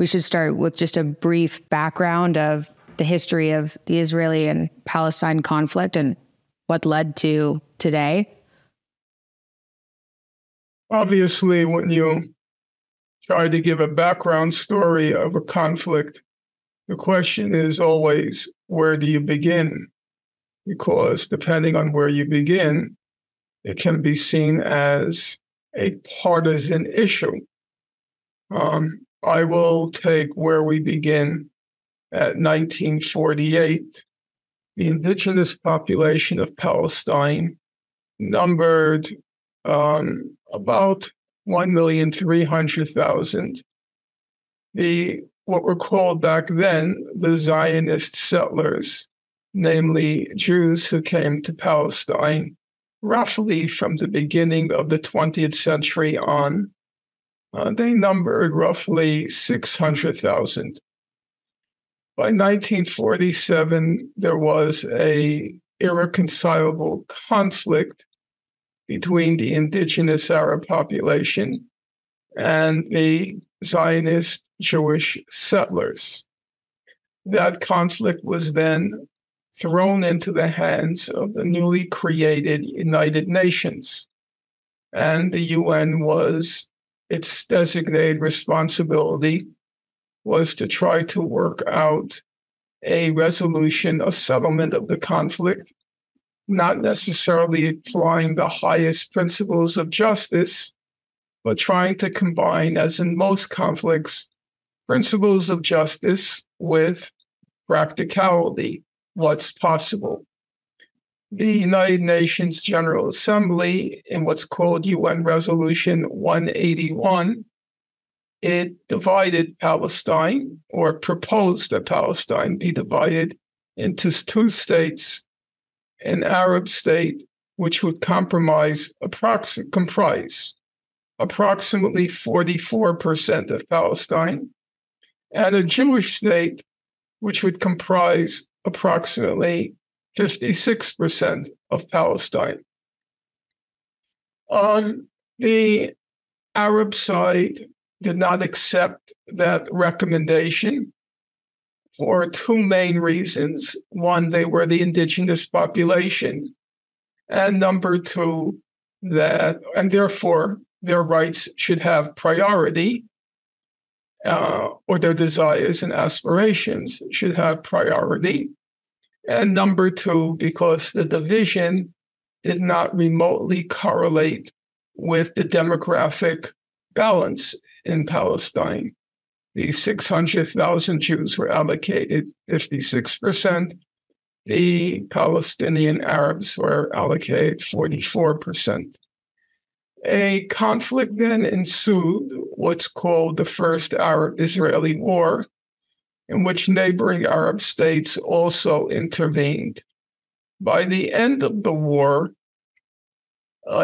we should start with just a brief background of the history of the Israeli and Palestine conflict and what led to today. Obviously, when you try to give a background story of a conflict, the question is always, where do you begin? Because depending on where you begin, it can be seen as a partisan issue. I will take where we begin at 1948. The indigenous population of Palestine numbered about 1,300,000. What were called back then the Zionist settlers, namely Jews who came to Palestine roughly from the beginning of the 20th century on. They numbered roughly 600,000. By 1947, there was an irreconcilable conflict between the indigenous Arab population and the Zionist Jewish settlers. That conflict was then thrown into the hands of the newly created United Nations. And the UN its designated responsibility was to try to work out a resolution, a settlement of the conflict, not necessarily applying the highest principles of justice, but trying to combine, as in most conflicts, principles of justice with practicality, what's possible. The United Nations General Assembly, in what's called UN Resolution 181, it divided Palestine, or proposed that Palestine be divided into two states, an Arab state, which would comprise approximately 44% of Palestine, and a Jewish state, which would comprise approximately 56% of Palestine. On the Arab side, did not accept that recommendation for two main reasons. One, they were the indigenous population, and number two, and therefore their rights should have priority, or their desires and aspirations should have priority. And number two, because the division did not remotely correlate with the demographic balance in Palestine. The 600,000 Jews were allocated 56%. The Palestinian Arabs were allocated 44%. A conflict then ensued, what's called the First Arab-Israeli War, in which neighboring Arab states also intervened. By the end of the war,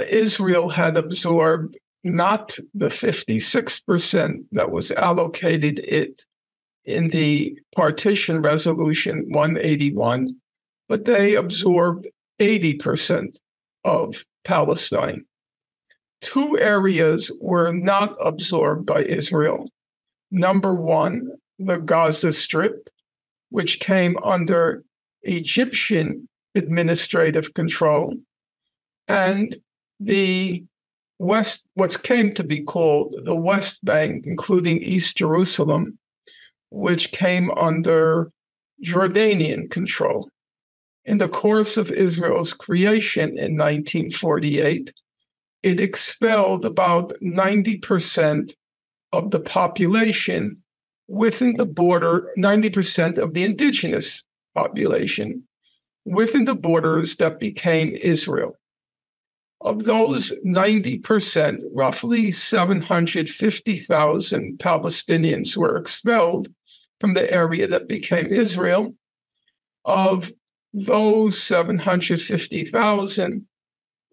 Israel had absorbed not the 56% that was allocated it in the partition resolution 181, but they absorbed 80% of Palestine. Two areas were not absorbed by Israel. Number one, the Gaza Strip, which came under Egyptian administrative control, and the West, what came to be called the West Bank, including East Jerusalem, which came under Jordanian control. In the course of Israel's creation in 1948, it expelled about 90% of the population within the border, 90% of the indigenous population within the borders that became Israel. Of those 90%, roughly 750,000 Palestinians were expelled from the area that became Israel. Of those 750,000,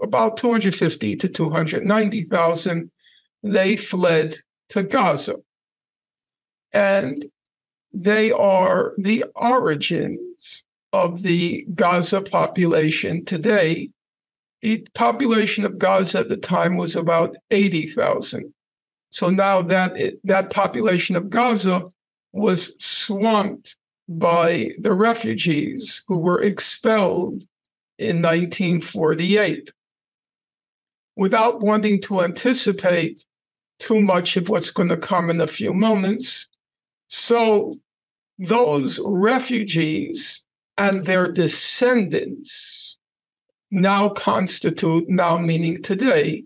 about 250 to 290,000, they fled to Gaza. And they are the origins of the Gaza population today. The population of Gaza at the time was about 80,000. So now that population of Gaza was swamped by the refugees who were expelled in 1948. Without wanting to anticipate too much of what's going to come in a few moments, so those refugees and their descendants now meaning today,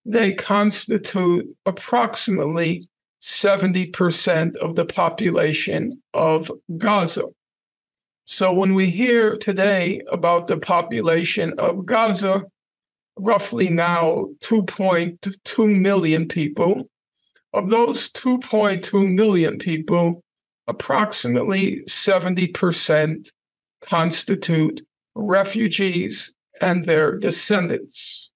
they constitute approximately 70% of the population of Gaza. So when we hear today about the population of Gaza, roughly now 2.2 million people, of those 2.2 million people, approximately 70% constitute refugees and their descendants.